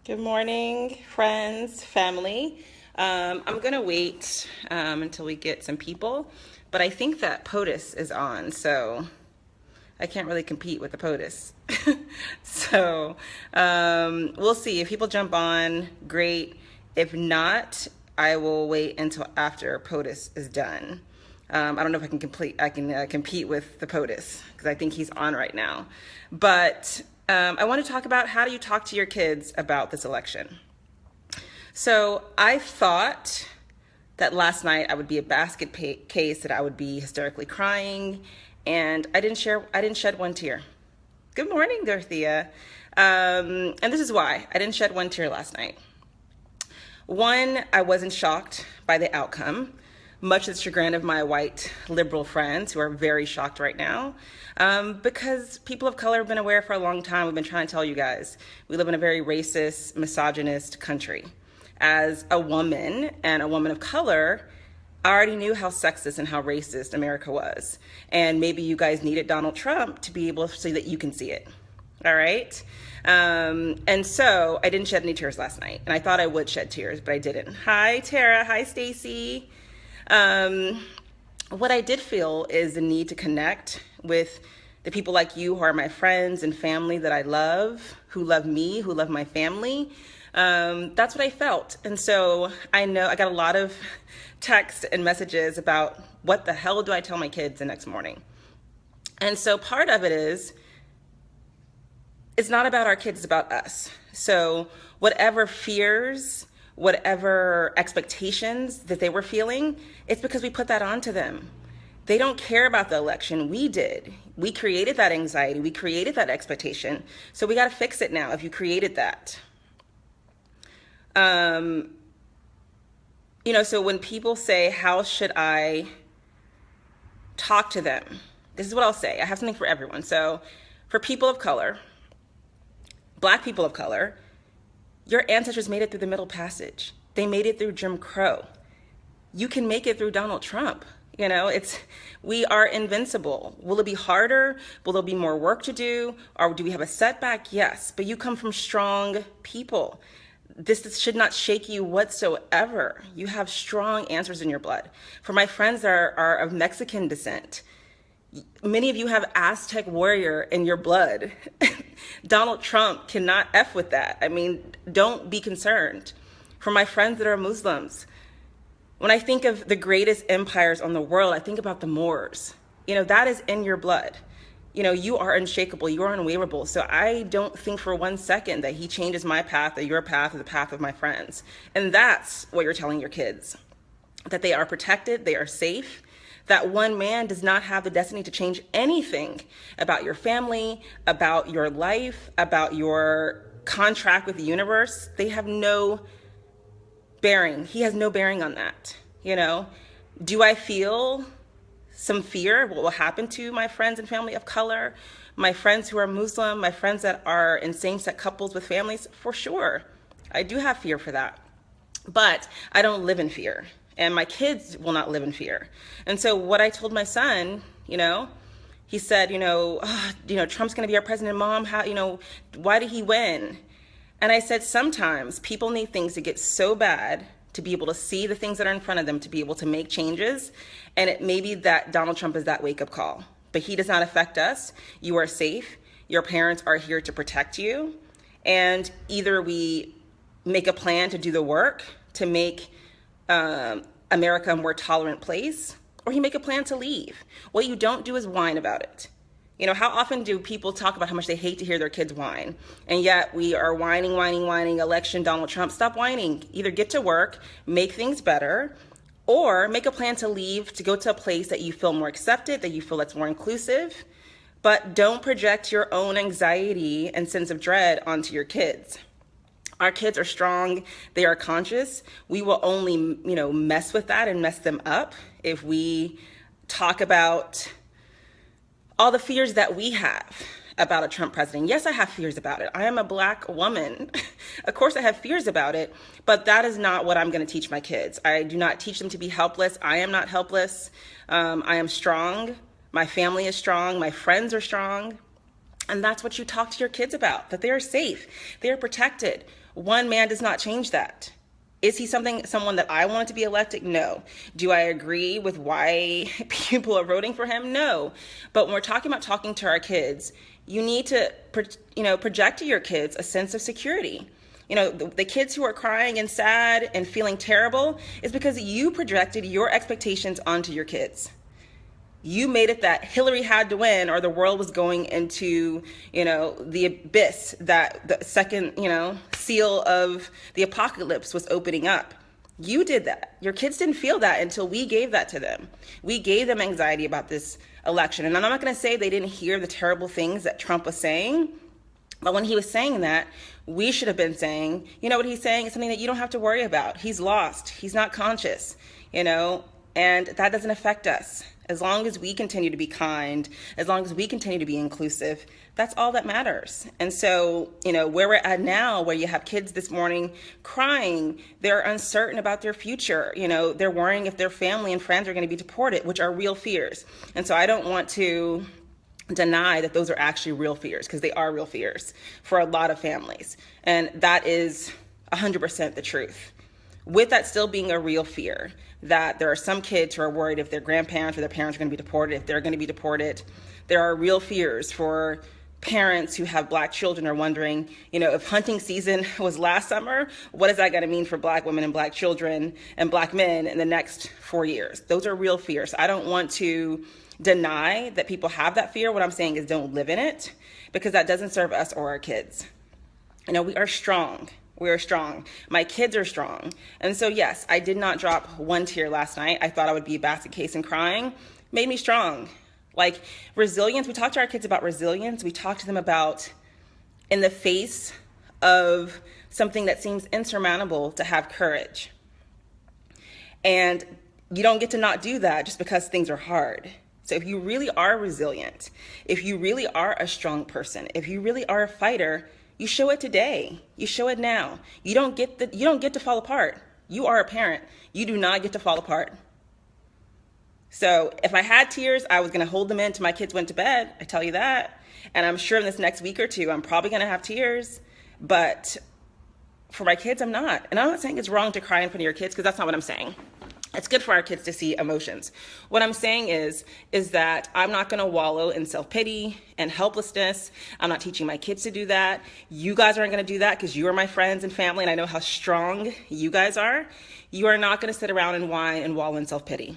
Good morning, friends, family. I'm gonna wait until we get some people, but I think that POTUS is on, so I can't really compete with the POTUS. So we'll see. If people jump on, great. If not, I will wait until after POTUS is done. I don't know if I can compete with the POTUS because I think he's on right now. But I want to talk about how do you talk to your kids about this election. So I thought that last night I would be a basket case, that I would be hysterically crying, and I didn't shed one tear. Good morning, Dorothea. And this is why I didn't shed one tear last night. One, I wasn't shocked by the outcome, much to the chagrin of my white liberal friends who are very shocked right now, because people of color have been aware for a long time. We've been trying to tell you guys, we live in a very racist, misogynist country. As a woman and a woman of color, I already knew how sexist and how racist America was. And maybe you guys needed Donald Trump to be able to so that you can see it. All right? And so I didn't shed any tears last night. And I thought I would shed tears, but I didn't. Hi, Tara. Hi, Stacy. What I did feel is the need to connect with the people like you who are my friends and family that I love, who love me, who love my family. That's what I felt. And so I know I got a lot of texts and messages about what the hell do I tell my kids the next morning? And so part of it is, it's not about our kids, it's about us. So whatever fears, whatever expectations that they were feeling, it's because we put that onto them. They don't care about the election. We did. We created that anxiety. We created that expectation. So we got to fix it now if you created that. So when people say, how should I talk to them? This is what I'll say. I have something for everyone. So for people of color, Black people of color, your ancestors made it through the Middle Passage. They made it through Jim Crow. You can make it through Donald Trump. We are invincible. Will it be harder? Will there be more work to do? Or do we have a setback? Yes, but you come from strong people. This should not shake you whatsoever. You have strong answers in your blood. For my friends that are of Mexican descent, many of you have Aztec warrior in your blood. Donald Trump cannot F with that. I mean, don't be concerned. For my friends that are Muslims, when I think of the greatest empires on the world, I think about the Moors. That is in your blood. You are unshakable, you are unwaverable. So I don't think for one second that he changes my path or your path or the path of my friends. And that's what you're telling your kids, that they are protected, they are safe, that one man does not have the destiny to change anything about your family, about your life, about your contract with the universe. They have no bearing. He has no bearing on that. Do I feel some fear of what will happen to my friends and family of color, my friends who are Muslim, my friends that are in same-sex couples with families? For sure. I do have fear for that. But I don't live in fear. And my kids will not live in fear. And so what I told my son, he said, Trump's going to be our president. Mom, why did he win? And I said, sometimes people need things to get so bad to be able to see the things that are in front of them, to be able to make changes. And it may be that Donald Trump is that wake-up call. But he does not affect us. You are safe. Your parents are here to protect you. And either we make a plan to do the work to make America a more tolerant place, or you make a plan to leave. What you don't do is whine about it. How often do people talk about how much they hate to hear their kids whine? And yet we are whining, election, Donald Trump. Stop whining. Either get to work, make things better, or make a plan to leave, to go to a place that you feel more accepted, that you feel that's more inclusive. But don't project your own anxiety and sense of dread onto your kids. Our kids are strong. They are conscious. We will only, mess with that and mess them up if we talk about all the fears that we have about a Trump president. Yes, I have fears about it. I am a Black woman. Of course I have fears about it, but that is not what I'm going to teach my kids. I do not teach them to be helpless. I am not helpless. I am strong. My family is strong. My friends are strong. And that's what you talk to your kids about, that they are safe, they are protected. One man does not change that. Is he someone that I wanted to be elected? No. Do I agree with why people are voting for him? No. But when we're talking about talking to our kids, you need to, project to your kids a sense of security. The kids who are crying and sad and feeling terrible is because you projected your expectations onto your kids. You made it that Hillary had to win or the world was going into, the abyss, that the second, seal of the apocalypse was opening up. You did that. Your kids didn't feel that until we gave that to them. We gave them anxiety about this election. And I'm not going to say they didn't hear the terrible things that Trump was saying, but when he was saying that, we should have been saying, what he's saying is something that you don't have to worry about. He's lost. He's not conscious, and that doesn't affect us. As long as we continue to be kind, as long as we continue to be inclusive, that's all that matters. And so, where we're at now, where you have kids this morning crying, they're uncertain about their future. They're worrying if their family and friends are going to be deported, which are real fears. And so I don't want to deny that those are actually real fears, because they are real fears for a lot of families. And that is 100% the truth. With that still being a real fear, that there are some kids who are worried if their grandparents or their parents are going to be deported, if they're going to be deported. There are real fears for parents who have Black children are wondering, if hunting season was last summer, what is that going to mean for Black women and Black children and Black men in the next 4 years? Those are real fears. I don't want to deny that people have that fear. What I'm saying is don't live in it, because that doesn't serve us or our kids. We are strong. We are strong. My kids are strong. And so, yes, I did not drop one tear last night. I thought I would be a basket case and crying. Made me strong. Like resilience, we talk to our kids about resilience. We talk to them about, in the face of something that seems insurmountable, to have courage. And you don't get to not do that just because things are hard. So if you really are resilient, if you really are a strong person, if you really are a fighter, you show it today. You show it now. You don't get to fall apart. You are a parent. You do not get to fall apart. So if I had tears, I was going to hold them in till my kids went to bed. I tell you that. And I'm sure in this next week or two, I'm probably going to have tears. But for my kids, I'm not. And I'm not saying it's wrong to cry in front of your kids, because that's not what I'm saying. It's good for our kids to see emotions. What I'm saying is that I'm not going to wallow in self-pity and helplessness. I'm not teaching my kids to do that. You guys aren't going to do that, because you are my friends and family, and I know how strong you guys are. You are not going to sit around and whine and wallow in self-pity.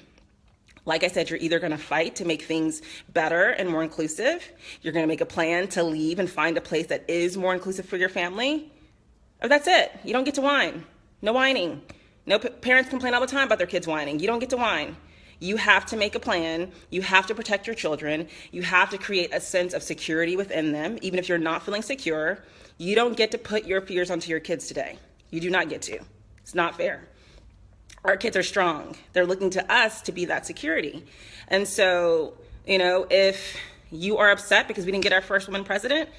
Like I said, you're either going to fight to make things better and more inclusive. You're going to make a plan to leave and find a place that is more inclusive for your family. Or that's it. You don't get to whine. No whining. No, parents complain all the time about their kids whining. You don't get to whine. You have to make a plan. You have to protect your children. You have to create a sense of security within them. Even if you're not feeling secure, you don't get to put your fears onto your kids today. You do not get to. It's not fair. Our kids are strong. They're looking to us to be that security. And so, if you are upset because we didn't get our first woman president,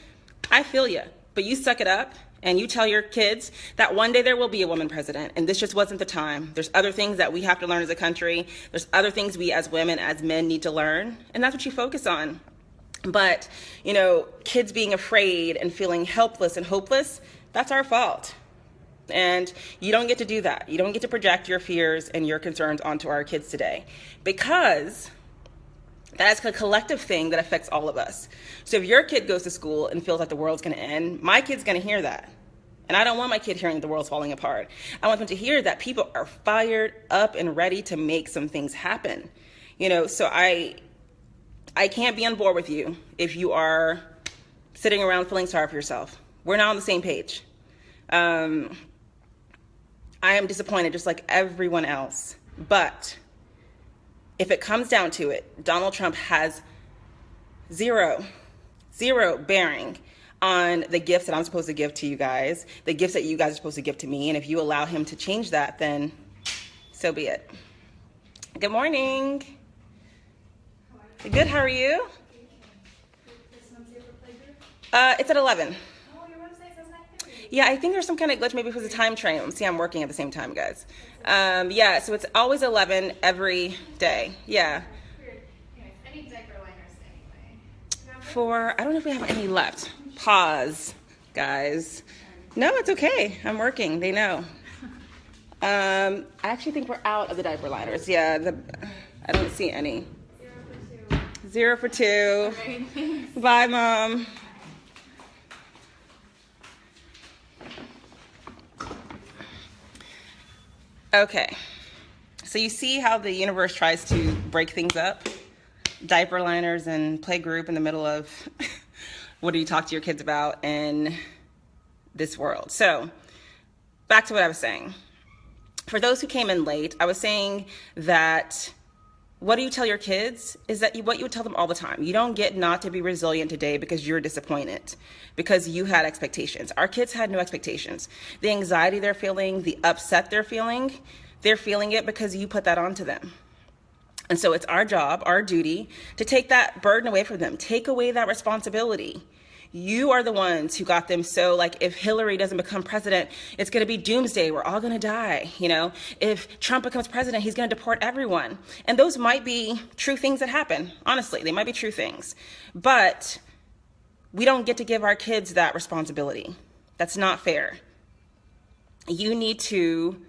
I feel you. But you suck it up. And you tell your kids that one day there will be a woman president, and this just wasn't the time. There's other things that we have to learn as a country. There's other things we as women, as men need to learn, and that's what you focus on. But, kids being afraid and feeling helpless and hopeless, that's our fault. And you don't get to do that. You don't get to project your fears and your concerns onto our kids today, because that's a collective thing that affects all of us. So if your kid goes to school and feels like the world's going to end, my kid's going to hear that. And I don't want my kid hearing the world's falling apart. I want them to hear that people are fired up and ready to make some things happen. So I can't be on board with you if you are sitting around feeling sorry for yourself. We're not on the same page. I am disappointed just like everyone else. But if it comes down to it, Donald Trump has zero bearing on the gifts that I'm supposed to give to you guys, the gifts that you guys are supposed to give to me. And if you allow him to change that, then so be it. Good morning. Good, how are you? It's at 11. Yeah, I think there's some kind of glitch, maybe because of the time train. See, I'm working at the same time, guys. Yeah, so it's always 11 every day. Yeah. Weird. Anyways, I need diaper liners anyway. for, I don't know if we have any left. Pause, guys. No, it's okay. I'm working. They know. I actually think we're out of the diaper liners. Yeah, I don't see any. 0 for 2. 0 for 2. Okay, bye, Mom. Okay. So you see how the universe tries to break things up? Diaper liners and play group in the middle of what do you talk to your kids about in this world? So back to what I was saying. For those who came in late, I was saying that what do you tell your kids is that what you would tell them all the time. You don't get not to be resilient today because you're disappointed, because you had expectations. Our kids had no expectations. The anxiety they're feeling, the upset they're feeling it because you put that onto them. And so it's our job, our duty, to take that burden away from them, take away that responsibility. You are the ones who got them so, like, if Hillary doesn't become president, it's going to be doomsday. We're all going to die. You know, if Trump becomes president, he's going to deport everyone. And those might be true things that happen. Honestly, they might be true things. But we don't get to give our kids that responsibility. That's not fair. You need to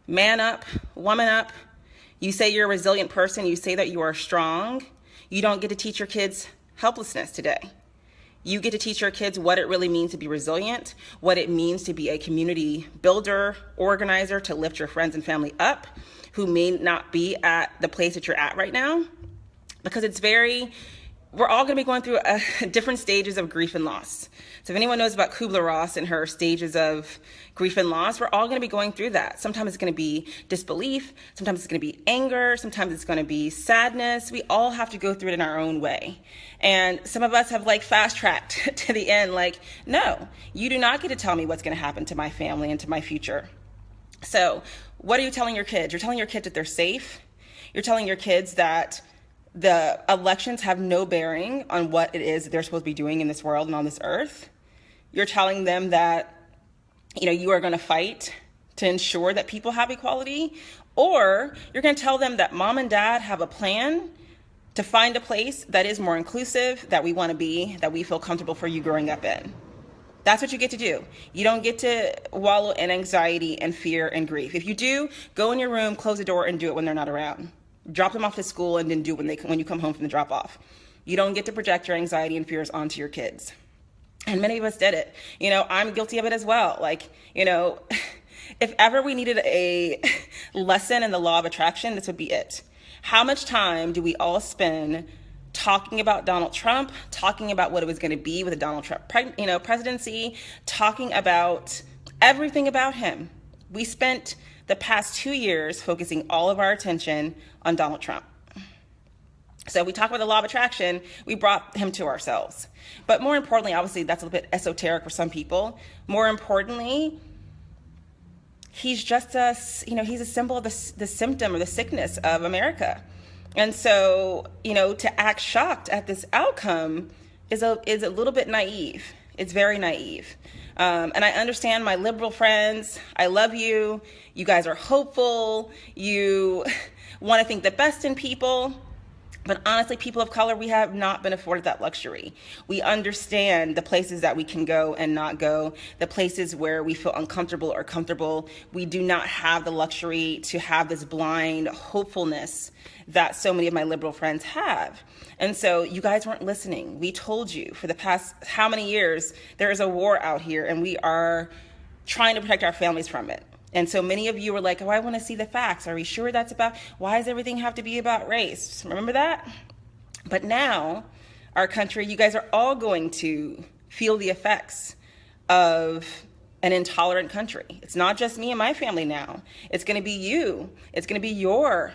man up, woman up. You say you're a resilient person. You say that you are strong. You don't get to teach your kids helplessness today. You get to teach your kids what it really means to be resilient, what it means to be a community builder, organizer, to lift your friends and family up who may not be at the place that you're at right now. Because we're all going to be going through different stages of grief and loss. So if anyone knows about Kubler-Ross and her stages of grief and loss, we're all going to be going through that. Sometimes it's going to be disbelief. Sometimes it's going to be anger. Sometimes it's going to be sadness. We all have to go through it in our own way. And some of us have fast-tracked to the end, no, you do not get to tell me what's going to happen to my family and to my future. So what are you telling your kids? You're telling your kids that they're safe. You're telling your kids that the elections have no bearing on what it is that they're supposed to be doing in this world and on this earth. You're telling them that, you are going to fight to ensure that people have equality, or you're going to tell them that mom and dad have a plan to find a place that is more inclusive, that we want to be, that we feel comfortable for you growing up in. That's what you get to do. You don't get to wallow in anxiety and fear and grief. If you do, go in your room, close the door, and do it when they're not around. Drop them off to school and then do it when you come home from the drop off. You don't get to project your anxiety and fears onto your kids. And many of us did it. I'm guilty of it as well. If ever we needed a lesson in the law of attraction, this would be it. How much time do we all spend talking about Donald Trump, talking about what it was going to be with the Donald Trump presidency, talking about everything about him? We spent the past 2 years focusing all of our attention on Donald Trump. So we talk about the law of attraction, we brought him to ourselves. But more importantly, obviously that's a little bit esoteric for some people. More importantly, he's just he's a symbol of the symptom or the sickness of America. And so, to act shocked at this outcome is a little bit naive. It's very naive. And I understand my liberal friends. I love you. You guys are hopeful. You want to think the best in people. But honestly, people of color, we have not been afforded that luxury. We understand the places that we can go and not go, the places where we feel uncomfortable or comfortable. We do not have the luxury to have this blind hopefulness that so many of my liberal friends have. And so you guys weren't listening. We told you for the past how many years there is a war out here and we are trying to protect our families from it. And so many of you were like, oh, I want to see the facts. Are we sure that's why does everything have to be about race? Remember that? But now, our country, you guys are all going to feel the effects of an intolerant country. It's not just me and my family now. It's going to be you. It's going to be your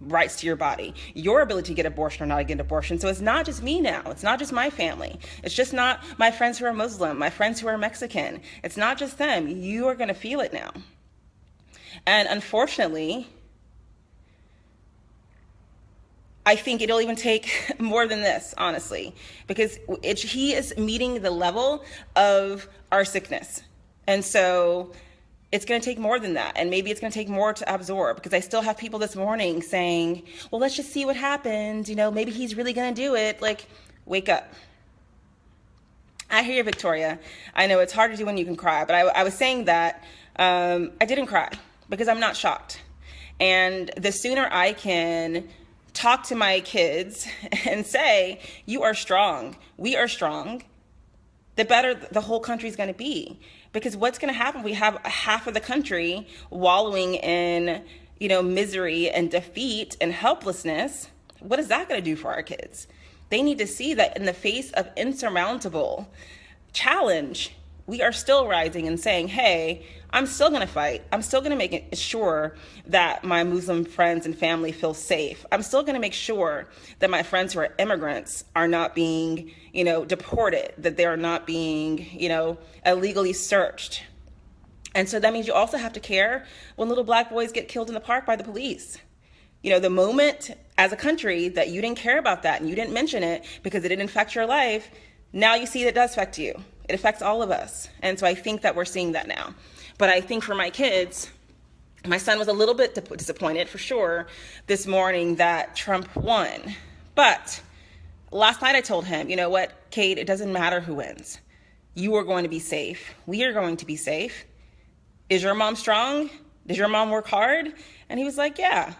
rights to your body, your ability to get abortion or not get an abortion. So it's not just me now. It's not just my family. It's just not my friends who are Muslim, my friends who are Mexican. It's not just them. You are going to feel it now. And unfortunately, I think it'll even take more than this, honestly, because he is meeting the level of our sickness. And so it's going to take more than that. And maybe it's going to take more to absorb, because I still have people this morning saying, well, let's just see what happens. Maybe he's really going to do it. Wake up. I hear you, Victoria. I know it's hard to do when you can cry, but I was saying that I didn't cry because I'm not shocked. And the sooner I can talk to my kids and say, you are strong, we are strong, the better the whole country is going to be. Because what's going to happen? We have half of the country wallowing in, misery and defeat and helplessness. What is that going to do for our kids? They need to see that in the face of insurmountable challenge, we are still rising and saying, hey, I'm still going to fight. I'm still going to make sure that my Muslim friends and family feel safe. I'm still going to make sure that my friends who are immigrants are not being, deported, that they're not being, illegally searched. And so that means you also have to care when little black boys get killed in the park by the police. The moment as a country that you didn't care about that and you didn't mention it because it didn't affect your life, now you see it does affect you. It affects all of us. And so I think that we're seeing that now. But I think for my kids, my son was a little bit disappointed for sure this morning that Trump won. But last night I told him, you know what, Kate, it doesn't matter who wins. You are going to be safe. We are going to be safe. Is your mom strong? Does your mom work hard? And he was like, yeah.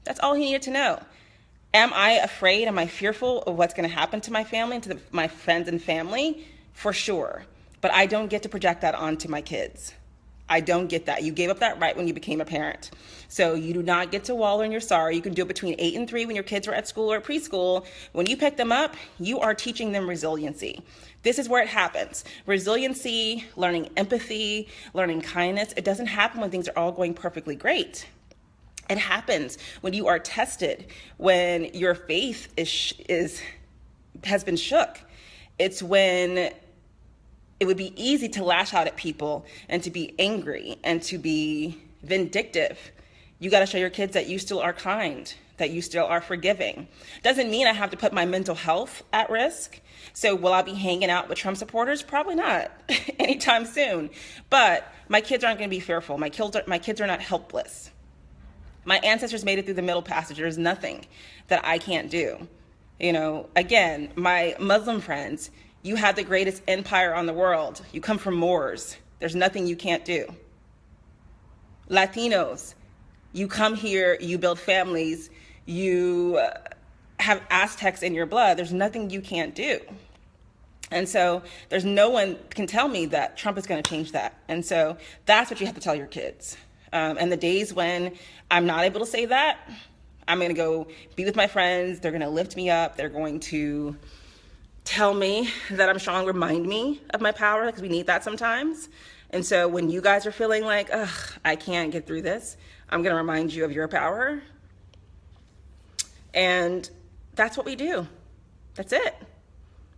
That's all he needed to know. Am I afraid? Am I fearful of what's going to happen to my family and to my friends and family? For sure. But I don't get to project that onto my kids. I don't get that. You gave up that right when you became a parent. So you do not get to wallow in your sorrow. You can do it between 8 and 3 when your kids are at school or preschool. When you pick them up, you are teaching them resiliency. This is where it happens. Resiliency, learning empathy, learning kindness. It doesn't happen when things are all going perfectly great. It happens when you are tested, when your faith has been shook. It's when it would be easy to lash out at people and to be angry and to be vindictive. You got to show your kids that you still are kind, that you still are forgiving. Doesn't mean I have to put my mental health at risk. So will I be hanging out with Trump supporters? Probably not anytime soon. But my kids aren't going to be fearful. My kids are not helpless. My ancestors made it through the Middle Passage. There's nothing that I can't do. Again, my Muslim friends, you have the greatest empire on the world. You come from Moors. There's nothing you can't do. Latinos, you come here, you build families, you have Aztecs in your blood. There's nothing you can't do. And so there's no one can tell me that Trump is going to change that. And so that's what you have to tell your kids. And the days when I'm not able to say that, I'm going to go be with my friends. They're going to lift me up. They're going to tell me that I'm strong, remind me of my power, because we need that sometimes. And so when you guys are feeling like, ugh, I can't get through this, I'm going to remind you of your power. And that's what we do. That's it.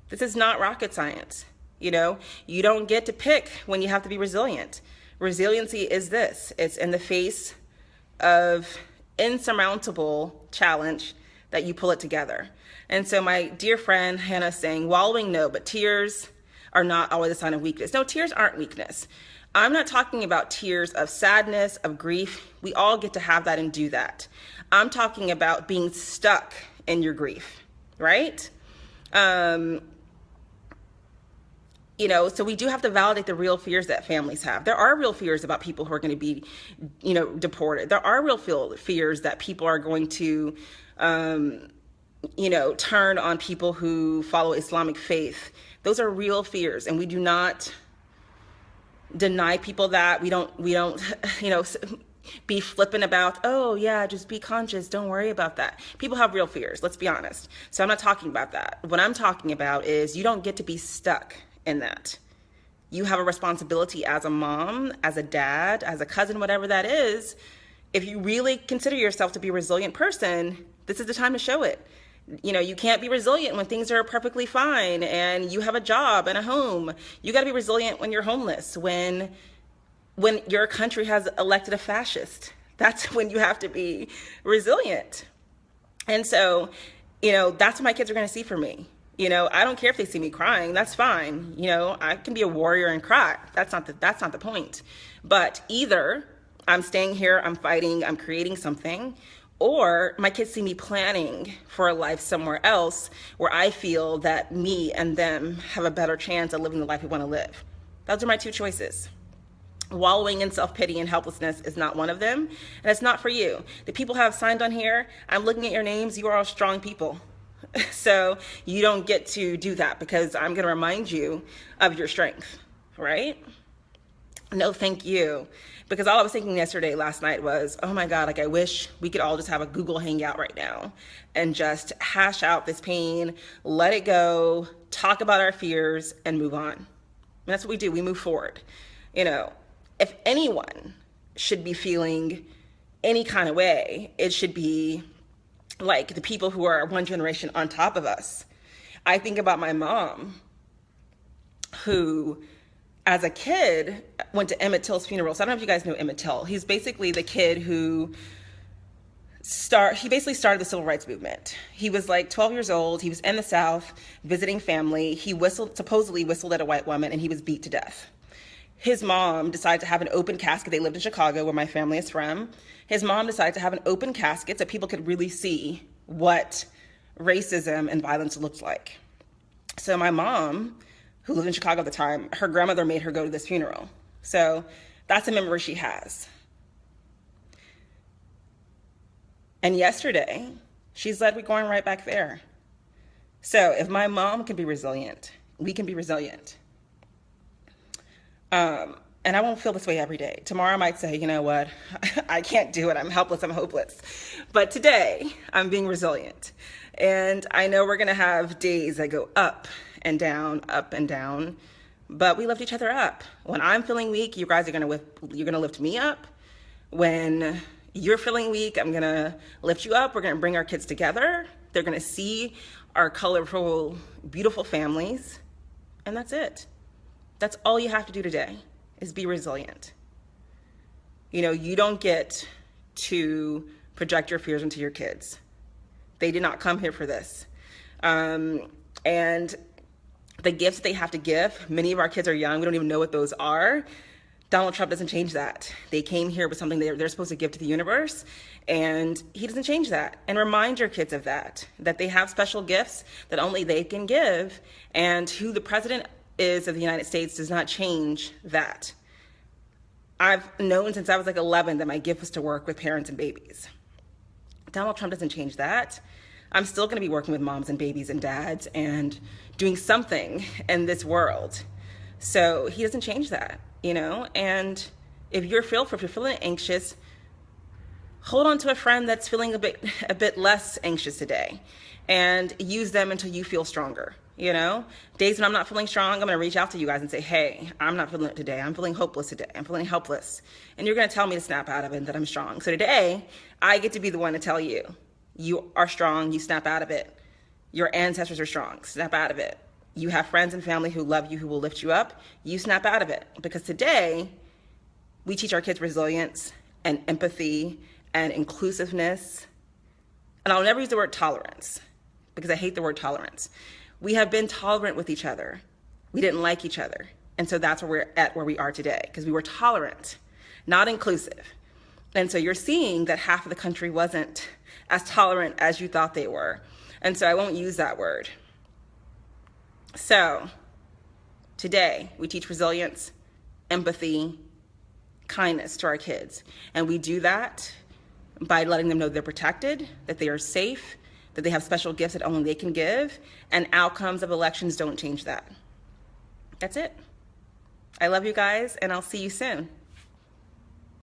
This is not rocket science. You don't get to pick when you have to be resilient. Resiliency is this. It's in the face of insurmountable challenge that you pull it together. And so my dear friend Hannah saying, wallowing, no, but tears are not always a sign of weakness. No, tears aren't weakness. I'm not talking about tears of sadness, of grief. We all get to have that and do that. I'm talking about being stuck in your grief, right? So we do have to validate the real fears that families have. There are real fears about people who are going to be, deported. There are real fears that people are going to, turn on people who follow Islamic faith. Those are real fears, and we do not deny people that. We don't, be flippant about, oh yeah, just be conscious, don't worry about that. People have real fears, let's be honest. So I'm not talking about that. What I'm talking about is you don't get to be stuck in that. You have a responsibility as a mom, as a dad, as a cousin, whatever that is. If you really consider yourself to be a resilient person, this is the time to show it. You can't be resilient when things are perfectly fine and you have a job and a home. You got to be resilient when you're homeless, when your country has elected a fascist. That's when you have to be resilient. And so, that's what my kids are going to see from me. I don't care if they see me crying. That's fine. I can be a warrior and cry. That's not the point. But either I'm staying here, I'm fighting, I'm creating something, Or my kids see me planning for a life somewhere else where I feel that me and them have a better chance of living the life we want to live. Those are my two choices. Wallowing in self-pity and helplessness is not one of them, and it's not for you. The people who have signed on here, I'm looking at your names, you are all strong people. So you don't get to do that because I'm going to remind you of your strength, right? No, thank you. Because all I was thinking last night was, oh my God, like I wish we could all just have a Google Hangout right now and just hash out this pain, let it go, talk about our fears, and move on. And that's what we do. We move forward. You know, if anyone should be feeling any kind of way, it should be like the people who are one generation on top of us. I think about my mom, who as a kid went to Emmett Till's funeral. So I don't know if you guys know Emmett Till. He's basically the kid who basically started the civil rights movement. He was like 12 years old. He was in the South visiting family. He supposedly whistled at a white woman, and he was beat to death. His mom decided to have an open casket. They lived in Chicago, where my family is from. His mom decided to have an open casket so people could really see what racism and violence looked like. So my mom, who lived in Chicago at the time, her grandmother made her go to this funeral. So that's a memory she has. And yesterday, she's like, we're going right back there. So if my mom can be resilient, we can be resilient. And I won't feel this way every day. Tomorrow I might say, you know what, I can't do it. I'm helpless, I'm hopeless. But today, I'm being resilient. And I know we're gonna have days that go up and down, but we lift each other up. When I'm feeling weak, you guys are you're gonna lift me up. When you're feeling weak, I'm gonna lift you up. We're gonna bring our kids together. They're gonna see our colorful, beautiful families, and that's it. That's all you have to do today, is be resilient. You know, you don't get to project your fears into your kids. They did not come here for this. And the gifts they have to give, many of our kids are young, we don't even know what those are. Donald Trump doesn't change that. They came here with something they're supposed to give to the universe, and he doesn't change that. And remind your kids of that they have special gifts that only they can give, and who the president is of the United States does not change that. I've known since I was like 11 that my gift was to work with parents and babies. Donald Trump doesn't change that. I'm still gonna be working with moms and babies and dads and doing something in this world. So he doesn't change that, you know? And if you're feeling anxious, hold on to a friend that's feeling a bit less anxious today, and use them until you feel stronger. You know, days when I'm not feeling strong, I'm going to reach out to you guys and say, hey, I'm not feeling it today. I'm feeling hopeless today. I'm feeling helpless. And you're going to tell me to snap out of it and that I'm strong. So today, I get to be the one to tell you, you are strong. You snap out of it. Your ancestors are strong. Snap out of it. You have friends and family who love you, who will lift you up. You snap out of it. Because today, we teach our kids resilience and empathy and inclusiveness. And I'll never use the word tolerance, because I hate the word tolerance. We have been tolerant with each other. We didn't like each other. And so that's where we're at, where we are today, because we were tolerant, not inclusive. And so you're seeing that half of the country wasn't as tolerant as you thought they were. And so I won't use that word. So today we teach resilience, empathy, kindness to our kids. And we do that by letting them know they're protected, that they are safe, that they have special gifts that only they can give, and outcomes of elections don't change that. That's it. I love you guys, and I'll see you soon.